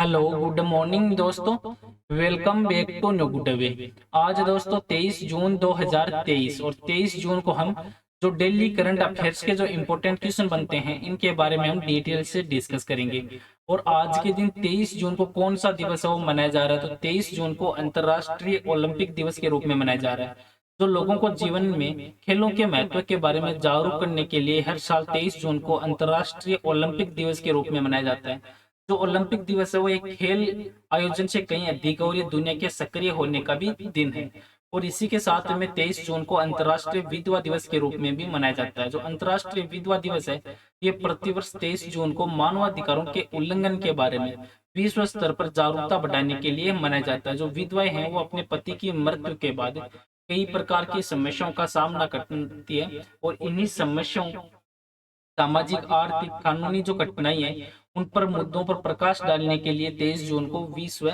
Hello good morning दोस्तों। Welcome back to new good way. आज दोस्तों 23 जून 2023 और 23 जून को हम जो डेली करंट अफेयर्स के जो इम्पोर्टेंट क्वेश्चन बनते हैं इनके बारे में हम डिटेल से डिस्कस करेंगे। और आज के दिन 23 जून को कौन सा दिवस है वो मनाया जा रहा है, तो 23 जून को अंतर्राष्ट्रीय ओलंपिक दिवस के रूप में मनाया जा रहा है। जो लोगों को जीवन में खेलों के महत्व के बारे में जागरूक करने के लिए हर साल 23 जून को अंतर्राष्ट्रीय ओलंपिक दिवस के रूप में मनाया जाता है। जो ओलंपिक दिवस है वो एक खेल आयोजन से कहीं अधिक और ये दुनिया के सक्रिय होने का भी दिन है। और इसी के साथ में 23 जून को अंतर्राष्ट्रीय विधवा दिवस के रूप में भी मनाया जाता है। जो अंतर्राष्ट्रीय विधवा दिवस है ये प्रतिवर्ष 23 जून को मानवाधिकारों के उल्लंघन के बारे में विश्व स्तर पर जागरूकता बढ़ाने के लिए मनाया जाता है। जो विधवाएं हैं वो अपने पति की मृत्यु के बाद कई प्रकार की समस्याओं का सामना करती है और इन्हीं समस्याओं, सामाजिक आर्थिक कानूनी जो कठिनाई है उन पर मुद्दों पर प्रकाश डालने के लिए 23 जून को विश्व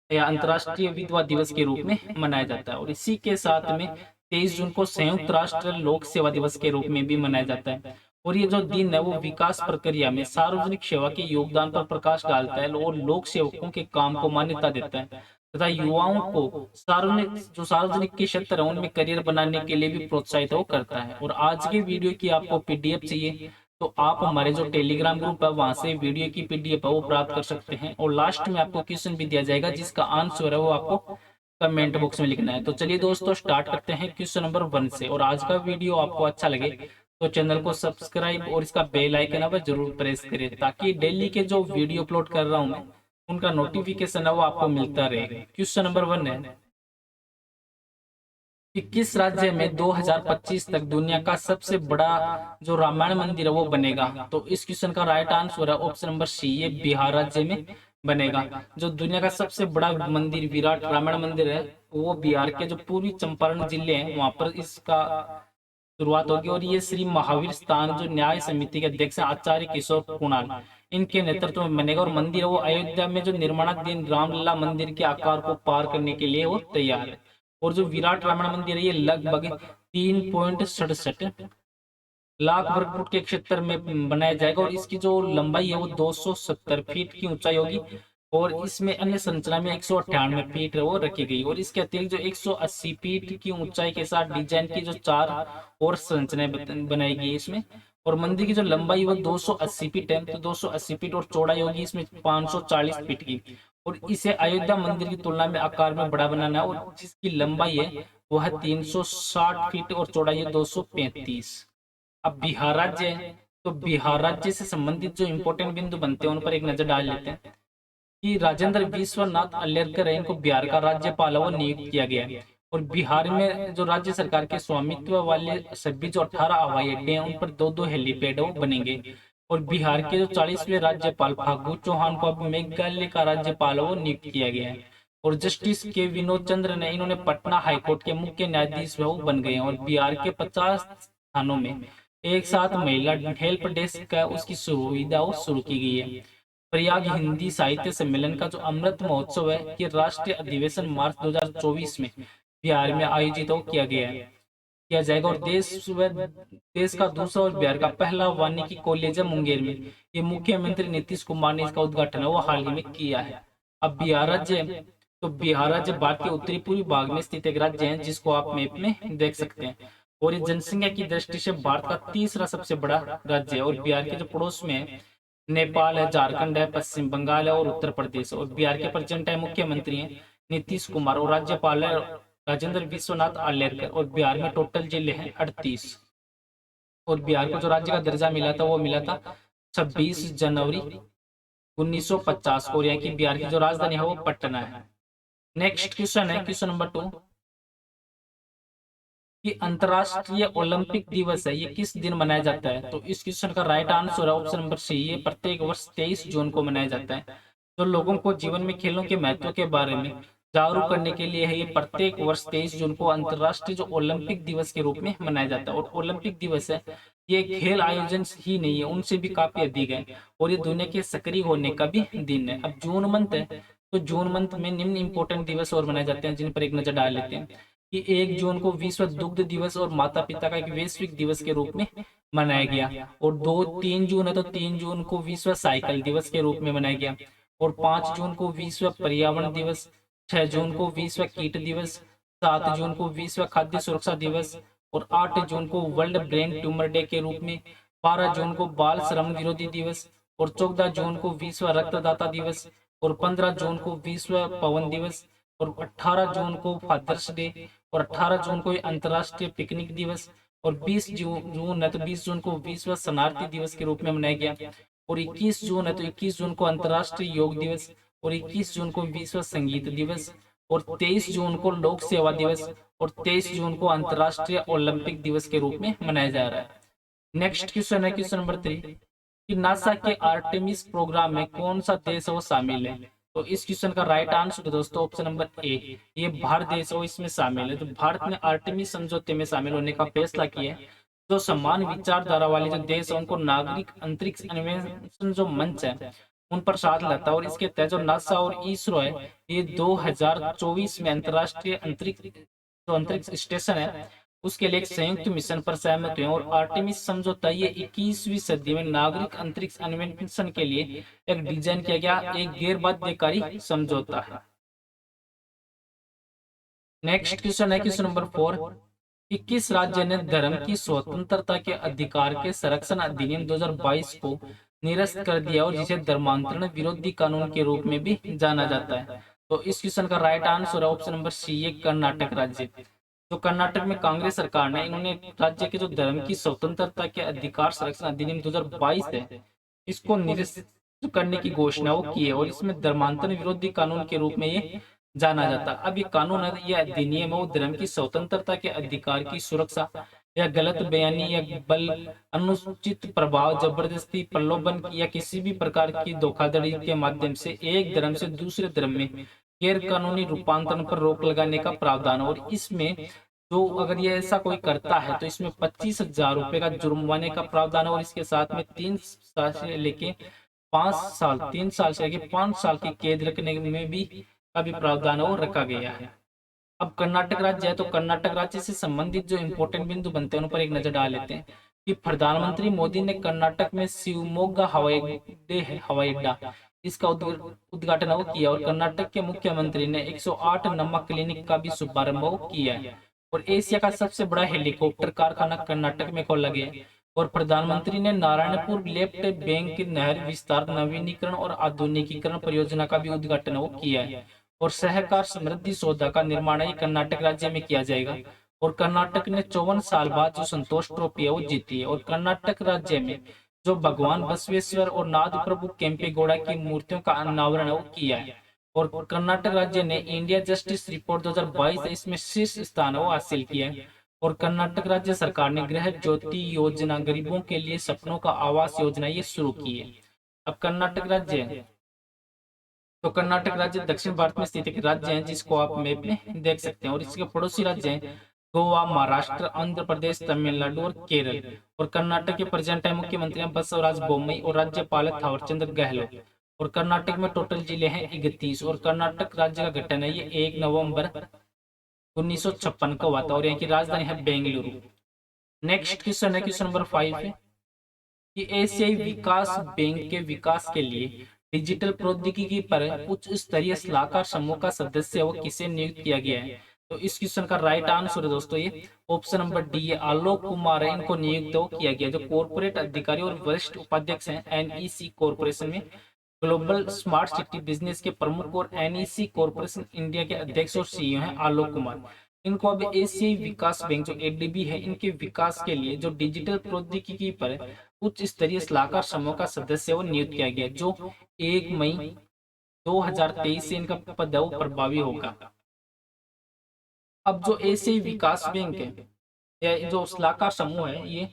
या अंतर्राष्ट्रीय विधवा दिवस के रूप में मनाया जाता है। और इसी के साथ में 23 जून को संयुक्त राष्ट्र लोक सेवा दिवस के रूप में भी मनाया जाता है। और ये जो दिन है वो विकास प्रक्रिया में सार्वजनिक सेवा के योगदान पर प्रकाश डालता है और लोक सेवकों के काम को मान्यता देता है तथा युवाओं को सार्वजनिक के क्षेत्र है उनमें करियर बनाने के लिए भी प्रोत्साहित वो करता है। और आज के वीडियो की आपको पीडीएफ चाहिए तो आप हमारे जो टेलीग्राम ग्रुप है वहां से वीडियो की पीडीएफ है वो प्राप्त कर सकते हैं। और लास्ट में आपको क्वेश्चन भी दिया जाएगा जिसका आंसर है वो आपको कमेंट बॉक्स में लिखना है। तो चलिए दोस्तों स्टार्ट करते हैं क्वेश्चन नंबर 1 से। और आज का वीडियो आपको अच्छा लगे तो चैनल को सब्सक्राइब और इसका बेल आइकन है वह जरूर प्रेस करें ताकि डेली के जो वीडियो अपलोड कर रहा हूं मैं उनका नोटिफिकेशन है वो आपको मिलता रहे। क्वेश्चन नंबर 1 है कि किस राज्य में 2025 तक दुनिया का सबसे बड़ा जो रामायण मंदिर है वो बनेगा। तो इस क्वेश्चन का राइट आंसर है ऑप्शन नंबर सी, ये बिहार राज्य में बनेगा। जो दुनिया का सबसे बड़ा मंदिर विराट रामायण मंदिर है वो बिहार के जो पूर्वी चंपारण जिले हैं वहां पर इसका शुरुआत होगी। और ये श्री महावीर स्थान जो न्याय समिति के अध्यक्ष हैं आचार्य किशोर कुणाल इनके नेतृत्व में बनेगा। और मंदिर है वो अयोध्या में जो निर्माणाधीन रामलला मंदिर के आकार को पार करने के लिए वो तैयार है। और जो विराट रामायण मंदिर है ये लगभग 3.67 लाख वर्ग फुट के क्षेत्र में बनाया जाएगा। और इसकी जो लंबाई है वो 270 फीट की ऊंचाई होगी। और इसमें अन्य संरचना में 198 फीट है वो रखी गई। और इसके अतिरिक्त जो 180 फीट की ऊंचाई के साथ डिजाइन की जो 4 और संरचनाएं बनाई गई इसमें। और मंदिर की जो लंबाई वो 280 फीट है, तो 280 फीट और चौड़ाई होगी इसमें 540 फीट की। और इसे अयोध्या मंदिर की तुलना में आकार में बड़ा बनाना है। और जिसकी लंबाई है वो है 360 फीट और चौड़ाई है 235। अब बिहार राज्य है तो बिहार राज्य से संबंधित जो इंपॉर्टेंट बिंदु बनते हैं उन पर एक नजर डाल लेते हैं कि राजेंद्र विश्वनाथ अल्लेरकर है इनको बिहार का राज्यपाल वो नियुक्त किया गया है। और बिहार में जो राज्य सरकार के स्वामित्व वाले सभी जो 18 हवाई अड्डे हैं उन पर 2-2 हेलीपैड वो बनेंगे। और बिहार के जो 40वें राज्यपाल फागू चौहान को अब मेघालय का राज्यपाल वो नियुक्त किया गया है। और जस्टिस के विनोद चंद्र ने इन्होंने पटना हाईकोर्ट के मुख्य न्यायाधीश वो बन गए हैं। और बिहार के 50 थानों में एक साथ महिला हेल्प डेस्क का उसकी सुविधा शुरू की गई है। प्रयाग हिंदी साहित्य सम्मेलन का जो अमृत महोत्सव है ये राष्ट्रीय अधिवेशन मार्च 2024 में बिहार में आयोजित किया जाएगा। और देश का दूसरा और बिहार का पहला वानिकी कॉलेज है मुंगेर में, ये मुख्यमंत्री नीतीश कुमार ने इसका उद्घाटन है वो हाल ही में किया है। अब बिहार राज्य है तो बिहार राज्य भारत के उत्तरी पूर्वी भाग में स्थित एक राज्य है जिसको आप मैप में देख सकते हैं। और ये जनसंख्या की दृष्टि से भारत का तीसरा सबसे बड़ा राज्य है। और बिहार के जो पड़ोस में है नेपाल है, झारखंड है, पश्चिम बंगाल है और उत्तर प्रदेश। और बिहार के प्रेजेंट है मुख्यमंत्री हैं नीतीश कुमार और राज्यपाल है राजेंद्र विश्वनाथ आर्लेकर। और बिहार में टोटल जिले हैं 38। और बिहार को जो राज्य का दर्जा मिला था वो मिला था 26 जनवरी 1950 को। यहाँ की बिहार की जो राजधानी है वो पटना है। नेक्स्ट क्वेश्चन है क्वेश्चन नंबर 2 कि अंतर्राष्ट्रीय ओलंपिक दिवस है ये किस दिन मनाया जाता है। तो इस क्वेश्चन का राइट आंसर है ऑप्शन नंबर सी, ये प्रत्येक वर्ष 23 जून को मनाया जाता है। तो लोगों को जीवन में खेलों के महत्व के बारे में जागरूक करने के लिए है ये प्रत्येक वर्ष 23 जून को अंतर्राष्ट्रीय जो ओलंपिक दिवस के रूप में मनाया जाता है। और ओलंपिक दिवस है ये खेल आयोजन ही नहीं है, उनसे भी काफी अधिक है। और ये दुनिया के सक्रिय होने का भी दिन है। अब जून मंथ है तो जून मंथ में निम्न इंपोर्टेंट दिवस और मनाए जाते हैं जिन पर एक नजर डाल लेते हैं कि 1 जून को विश्व दुग्ध दिवस और माता पिता का एक वैश्विक दिवस के रूप में मनाया गया। और 2-3 जून है तो 3 जून को विश्व साइकिल दिवस के रूप में मनाया गया। और 5 जून को विश्व पर्यावरण दिवस, 6 जून को विश्व कीट दिवस, 7 जून को विश्व खाद्य सुरक्षा दिवस और 8 जून को वर्ल्ड ब्रेन ट्यूमर डे के रूप में, 12 जून को बाल श्रम विरोधी दिवस और 14 जून को विश्व रक्तदाता दिवस और 15 जून को विश्व पवन दिवस और 18 जून को फादर्स डे और 18 जून को अंतर्राष्ट्रीय पिकनिक दिवस और 20 जून है तो 20 जून को विश्व शरणार्थी दिवस के रूप में मनाया गया और 21 जून है तो 21 जून को अंतर्राष्ट्रीय योग दिवस और 21 जून को विश्व संगीत दिवस और 23 जून को लोक सेवा दिवस और 23 जून को अंतर्राष्ट्रीय ओलंपिक दिवस के रूप में मनाया जा रहा है। नेक्स्ट क्वेश्चन है क्वेश्चन नंबर 3 कि नासा के आर्टेमिस प्रोग्राम में कौन सा देश है वो शामिल है। तो इस क्वेश्चन का राइट आंसर है दोस्तों ऑप्शन नंबर ए, ये भारत देश है वो इसमें शामिल है। तो भारत ने आर्टेमिस समझौते में शामिल होने का फैसला किया है। जो समान विचारधारा वाले जो देश है उनको नागरिक अंतरिक्ष अन्वेषण जो मंच है उन पर साथ लाता है और इसके तहत जो नासा और इसरो है ये 2024 में अंतरराष्ट्रीय अंतरिक्ष स्टेशन है उसके लिए एक संयुक्त मिशन पर सहमत हुए और आर्टेमिस समझौता ये 21वीं सदी में नागरिक अंतरिक्ष अन्वेषण के लिए एक डिजाइन किया गया एक गैर बाध्यकारी समझौता है। नेक्स्ट क्वेश्चन है क्वेश्चन नंबर 4 कि किस राज्य ने धर्म की स्वतंत्रता के अधिकार के संरक्षण अधिनियम 2022 को निरस्त कर दिया और जिसे धर्मांतरण विरोधी कानून के रूप में भी जाना जाता है। तो इस क्वेश्चन का राइट आंसर है ऑप्शन नंबर सी, ये कर्नाटक राज्य। तो कर्नाटक में कांग्रेस सरकार ने इन्होंने राज्य के जो धर्म की स्वतंत्रता के अधिकार संरक्षण अधिनियम 2022 है इसको निरस्त करने की घोषणा वो की है और इसमें धर्मांतरण विरोधी कानून के रूप में ये जाना जाता है। अब ये कानून है यह अधिनियम है वो धर्म की स्वतंत्रता के अधिकार की सुरक्षा या गलत बयानी या बल अनुचित प्रभाव जबरदस्ती प्रलोभन या किसी भी प्रकार की धोखाधड़ी के माध्यम से एक धर्म से दूसरे धर्म में गैर कानूनी रूपांतरण पर रोक लगाने का प्रावधान और इसमें जो अगर ये ऐसा कोई करता है तो इसमें 25,000 रुपए का जुर्माने का प्रावधान है और इसके साथ में 3 साल से लेके 5 साल 3 साल से लेके 5 साल की कैद रखने में भी का भी प्रावधान वो रखा गया है। अब कर्नाटक राज्य है तो कर्नाटक राज्य से संबंधित जो इम्पोर्टेंट बिंदु बनते हैं उन पर एक नजर डाल लेते हैं कि प्रधानमंत्री मोदी ने कर्नाटक में शिवमोगा हवाई अड्डा इसका उद्घाटन वो किया और कर्नाटक के मुख्यमंत्री ने 108 नमक क्लिनिक का भी शुभारंभ किया है और एशिया का सबसे बड़ा हेलीकॉप्टर कारखाना कर्नाटक में खोला गया और प्रधानमंत्री ने नारायणपुर लेफ्ट बैंक नहर विस्तार नवीनीकरण और आधुनिकीकरण परियोजना का भी उद्घाटन वो किया है और सहकार समृद्धि सौदा का निर्माण ही कर्नाटक राज्य में किया जाएगा और कर्नाटक ने 54 साल बाद जो संतोष ट्रॉफी है वो जीती है और कर्नाटक राज्य में जो भगवान बसवेश्वर और नाद प्रभु केम्पेगौड़ा की मूर्तियों का अनावरण वो किया है और कर्नाटक राज्य ने इंडिया जस्टिस रिपोर्ट 2022 इसमें शीर्ष स्थान वो हासिल किया है और कर्नाटक राज्य सरकार ने गृह ज्योति योजना गरीबों के लिए सपनों का आवास योजना ये शुरू की है। अब कर्नाटक राज्य तो कर्नाटक राज्य दक्षिण भारत में स्थित एक राज्य है जिसको आप मैप में देख सकते हैं और इसके पड़ोसी राज्य हैं गोवा, महाराष्ट्र, आंध्र प्रदेश, तमिलनाडु और केरल और कर्नाटक के प्रेजेंट टाइम मुख्यमंत्री बसवराज बोम्मई और राज्यपाल थावरचंद गहलोत और कर्नाटक में टोटल जिले हैं 31 और कर्नाटक राज्य का गठन है ये 1 नवंबर 1956 को हुआ था और यहाँ की राजधानी है बेंगलुरु। नेक्स्ट क्वेश्चन है क्वेश्चन नंबर 5 है कि एशियाई विकास बैंक के विकास के लिए डिजिटल प्रौद्योगिकी पर उच्च स्तरीय सलाहकार समूह का सदस्य वो किसे नियुक्त किया गया है। तो इस क्वेश्चन का राइट आंसर है दोस्तों ये ऑप्शन नंबर डी है, आलोक कुमार है इनको नियुक्त किया गया जो कॉर्पोरेट अधिकारी और वरिष्ठ उपाध्यक्ष हैं एनईसी कॉर्पोरेशन में, ग्लोबल स्मार्ट सिटी बिजनेस के प्रमुख और एनईसी कॉर्पोरेशन इंडिया के अध्यक्ष और सीईओ हैं आलोक कुमार। इनको अब एशियाई विकास बैंक जो एडीबी है इनके विकास के लिए जो डिजिटल प्रौद्योगिकी पर उच्च स्तरीय सलाहकार समूह का सदस्य वो नियुक्त किया गया जो 1 मई 2023 से इनका पद है वो प्रभावी होगा। अब जो एशियाई विकास बैंक है या जो सलाहकार समूह है ये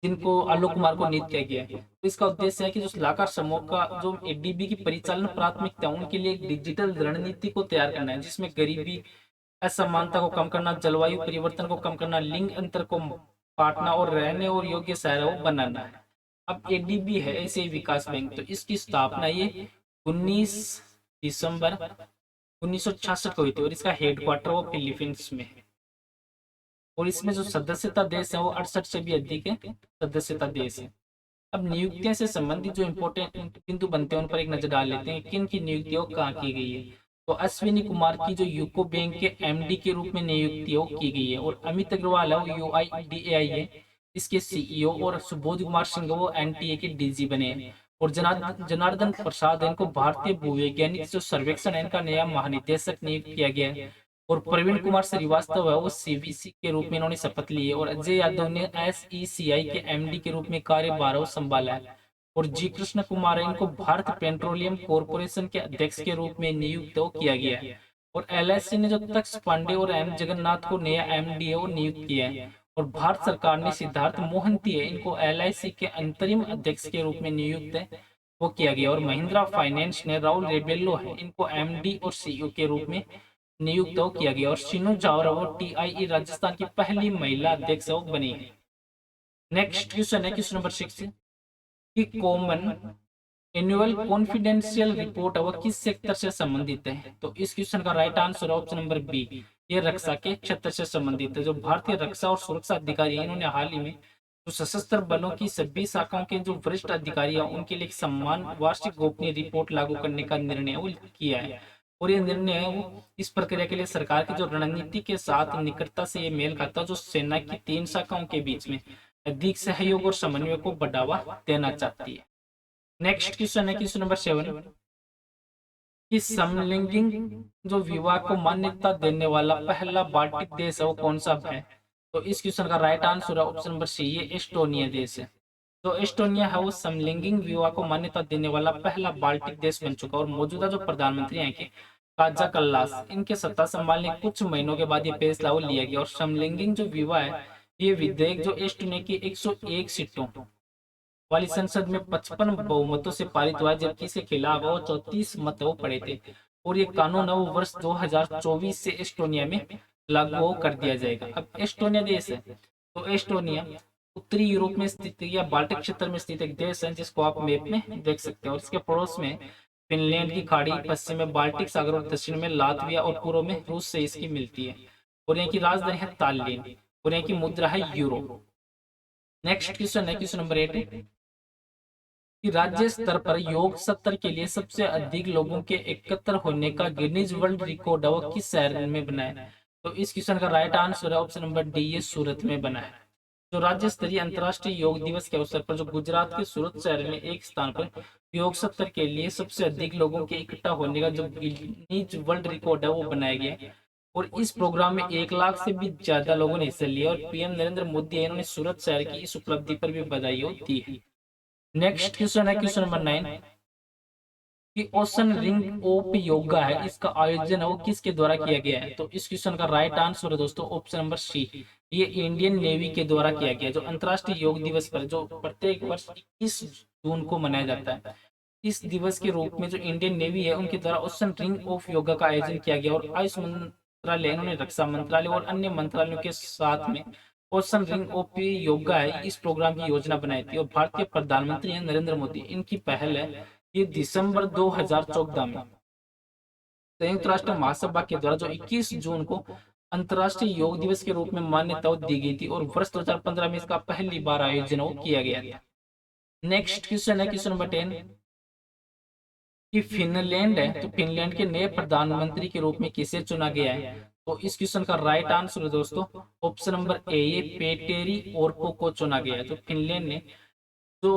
जिनको आलोक कुमार को नियुक्त किया गया है तो इसका उद्देश्य है कि जो सलाहकार समूह का जो एडीबी की परिचालन प्राथमिकता उनके लिए एक डिजिटल रणनीति को तैयार करना है जिसमें गरीबी, असमानता को कम करना, जलवायु परिवर्तन को कम करना, लिंग अंतर को काटना और रहने और योग्य शहर को बनाना है। अब एडीबी है एशियाई विकास बैंक तो इसकी स्थापना ये 19 दिसंबर 1966 को हुई थी और इसका हेडक्वार्टर वो फिलीपींस में है और इसमें जो सदस्यता देश है वो 68 से भी अधिक है सदस्यता देश है। अब नियुक्तियां से संबंधित जो इम्पोर्टेंट बिंदु बनते हैं उन पर एक नजर डाल लेते हैं, किन की नियुक्तियों कहाँ की गई है। तो अश्विनी कुमार की जो यूको बैंक के एमडी के रूप में नियुक्ति वो की गई है, और अमित अग्रवाल है वो यूआईडीएआई है इसके सीईओ, और सुबोध कुमार सिंह वो एनटीए के डीजी बने हैं। और जनार्दन प्रसाद इनको भारतीय भूवैज्ञानिक जो सर्वेक्षण है इनका नया महानिदेशक नियुक्त किया गया है। और प्रवीण कुमार श्रीवास्तव है वो सीवीसी के रूप में इन्होंने शपथ ली है। और अजय यादव ने एसईसीआई के एमडी के रूप में कार्यभार संभाला है। और जी कृष्ण कुमार है इनको भारत पेट्रोलियम कॉरपोरेशन के अध्यक्ष के रूप में नियुक्त किया गया है। और एलआईसी ने जो तक्ष पांडे और एम जगन्नाथ को नया एमडी वो नियुक्त किया है। और भारत सरकार ने सिद्धार्थ मोहंती है इनको एलआईसी के अंतरिम अध्यक्ष के रूप में नियुक्त है वो किया गया। और महिंद्रा फाइनेंस ने राहुल रेबेल्लो है इनको एमडी और सीईओ के रूप में नियुक्त किया गया। और शीनू चावरा वो टीआईई राजस्थान की पहली महिला अध्यक्ष बनी है। नेक्स्ट क्वेश्चन है क्वेश्चन नंबर 6 कि कॉमन एनुअल कॉन्फिडेंशियल रिपोर्ट वह किस सेक्टर से संबंधित है। तो इस क्वेश्चन का राइट आंसर है ऑप्शन नंबर बी, ये रक्षा के क्षेत्र से संबंधित है। जो भारतीय रक्षा और सुरक्षा अधिकारी है इन्होंने हाल ही में जो सशस्त्र बलों की सभी शाखाओं के जो वरिष्ठ अधिकारी हैं उनके लिए सम्मान वार्षिक गोपनीय रिपोर्ट लागू करने का निर्णय वो किया है। और ये निर्णय वो इस प्रक्रिया के लिए सरकार की जो रणनीति के साथ निकटता से ये मेल खाता जो सेना की 3 शाखाओं के बीच में अधिक सहयोग और समन्वय को बढ़ावा देना चाहती है। नेक्स्ट क्वेश्चन है क्वेश्चन नंबर 7 कि समलैंगिक जो विवाह को मान्यता देने वाला पहला बाल्टिक देश है वो कौन सा है। तो इस क्वेश्चन का राइट आंसर है ऑप्शन नंबर सी, ये एस्टोनिया देश है। तो एस्टोनिया है वो समलैंगिक विवाह को मान्यता देने वाला पहला बाल्टिक देश बन चुका। और मौजूदा जो प्रधानमंत्री हैं कि काजा कल्लास इनके सत्ता संभालने कुछ महीनों के बाद ये फैसला वो लिया गया। और समलैंगिक जो विवाह है ये विधेयक जो एस्टोनिया की 101 सीटों वाली संसद में 55 बहुमतों से पारित हुआ, जबकि इसके खिलाफ वो 34 मत वो पड़े थे। और ये कानून वो वर्ष 2024 से एस्टोनिया में लागू कर दिया जाएगा। अब एस्टोनिया देश है तो एस्टोनिया उत्तरी यूरोप में स्थित या बाल्टिक क्षेत्र में स्थित एक देश है जिसको आप मैप में देख सकते हैं। और इसके पड़ोस में फिनलैंड की खाड़ी, पश्चिम में बाल्टिक सागर और दक्षिण में लातविया और पूर्व में रूस से इसकी मिलती है। और यहाँ की राजधानी है तालिन और यहाँ की मुद्रा है यूरो। नेक्स्ट क्वेश्चन है क्वेश्चन नंबर 8 कि राज्य स्तर पर योग सत्र के लिए सबसे अधिक लोगों के एकत्र होने का गिनीज वर्ल्ड रिकॉर्ड वो किस शहर में बना है। तो इस क्वेश्चन का राइट आंसर है ऑप्शन नंबर डी, ये सूरत में बना है। जो राज्य स्तरीय अंतर्राष्ट्रीय योग दिवस के अवसर पर जो गुजरात के सूरत शहर में एक स्थान पर योग सत्र के लिए सबसे अधिक लोगों के इकट्ठा होने का जो गिनीज वर्ल्ड रिकॉर्ड है वो बनाया गया। और इस प्रोग्राम में 1 लाख से भी ज्यादा लोगों ने हिस्सा लिया। और पीएम नरेंद्र मोदी इन्होंने सूरत शहर की इस उपलब्धि पर भी बधाई दी है। नेक्स्ट क्वेश्चन है क्वेश्चन नंबर 9 कि ओशन रिंग ऑफ योगा है इसका आयोजन है वो किसके द्वारा किया गया है। तो इस क्वेश्चन का राइट आंसर है दोस्तों ऑप्शन नंबर सी, ये इंडियन नेवी के द्वारा किया गया। जो अंतर्राष्ट्रीय योग दिवस पर जो प्रत्येक वर्ष 21 जून को मनाया जाता है, इस दिवस के रूप में जो इंडियन नेवी है उनके द्वारा ओशन रिंग ऑफ योगा का आयोजन किया गया। और आयुष मंत्रालय इन्होंने रक्षा मंत्रालय और अन्य मंत्रालयों के साथ में ओशन रिंग ऑफ योगा है इस प्रोग्राम की योजना बनाई थी। और भारतीय प्रधानमंत्री हैं नरेंद्र मोदी, इनकी पहल है ये दिसंबर 2014 में संयुक्त राष्ट्र महासभा के द्वारा जो 21 जून को अंतर्राष्ट्रीय योग दिवस के रूप में मान्यता दी गई थी। और वर्ष 2015 में इसका पहली बार आयोजन किया गया था। नेक्स्ट क्वेश्चन है क्वेश्चन नंबर 10 कि फिनलैंड है तो फिनलैंड के नए प्रधानमंत्री के रूप में किसे चुना गया है। तो इस क्वेश्चन का राइट आंसर है दोस्तों ऑप्शन नंबर ए, ये पेटेरी ओर्पो को चुना गया है। तो फिनलैंड ने जो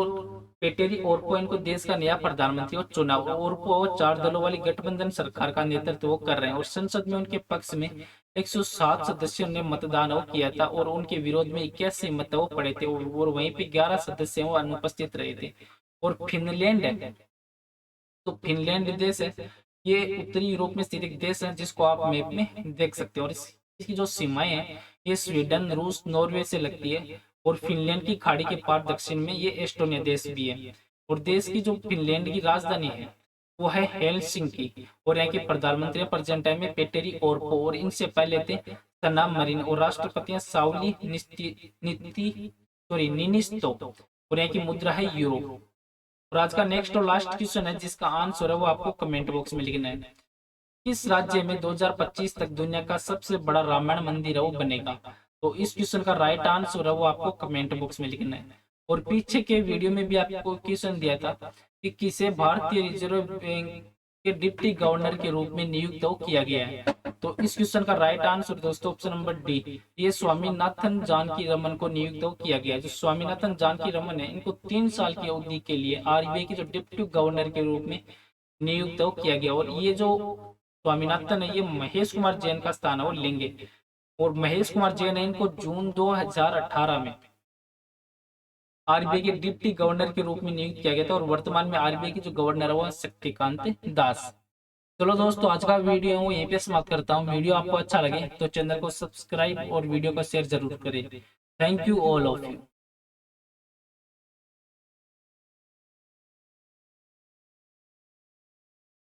पेटेरी ओर्पो इनको देश का नया प्रधानमंत्री चुना। ओर्पो 4 दलों वाली गठबंधन सरकार का नेतृत्व कर रहे हैं। और संसद में उनके पक्ष में 107 सदस्यों ने मतदान किया था और उनके विरोध में 81 मत पड़े थे। और वहीं पे 11 सदस्य अनुपस्थित रहे थे। और फिनलैंड है तो फिनलैंड देश है ये उत्तरी यूरोप में स्थित एक देश है जिसको आप मैप में देख सकते हैं। और इसकी जो सीमाएं हैं ये स्वीडन, रूस, नॉर्वे से लगती है। और फिनलैंड की खाड़ी के पार दक्षिण में ये एस्टोनिया देश भी है। और देश की जो फिनलैंड की राजधानी है वो है हेलसिंकी। और यहाँ के प्रधानमंत्री प्रेजेंट टाइम में पेटेरी ओर्पो। और इनसे पहले थे सना मरीन। और राष्ट्रपति हैं साउली निनिस्तो। और यहाँ की मुद्रा है यूरो। और आज का नेक्स्ट और लास्ट क्वेश्चन है जिसका आंसर है वो आपको कमेंट बॉक्स में लिखना है। किस राज्य में 2025 तक दुनिया का सबसे बड़ा रामायण मंदिर है वो बनेगा। तो इस क्वेश्चन का राइट आंसर है वो आपको कमेंट बॉक्स में लिखना है। और पीछे के वीडियो में भी आपको क्वेश्चन दिया था कि किसे भारतीय रिजर्व बैंक के डिप्टी गवर्नर के रूप में नियुक्त किया गया है। तो इस क्वेश्चन का राइट आंसर दोस्तों ऑप्शन नंबर डी, ये स्वामीनाथन जानकी रमन को नियुक्त किया गया है। जो स्वामीनाथन जानकी रमन है, इनको 3 साल की अवधि के लिए आरबीआई के जो डिप्टी गवर्नर के रूप में नियुक्त किया गया। और ये जो स्वामीनाथन है, ये महेश कुमार जैन का स्थान है, वो लेंगे। और महेश कुमार जैन है, इनको जून 2018 में आरबीआई के डिप्टी गवर्नर के रूप में नियुक्त किया गया था। और वर्तमान में आरबीआई के जो गवर्नर है वो शक्तिकांत दास। चलो दोस्तों, आज का वीडियो हूँ यहीं पे समाप्त करता हूँ। वीडियो आपको अच्छा लगे तो चैनल को सब्सक्राइब और वीडियो को शेयर जरूर करें। Thank you all of you.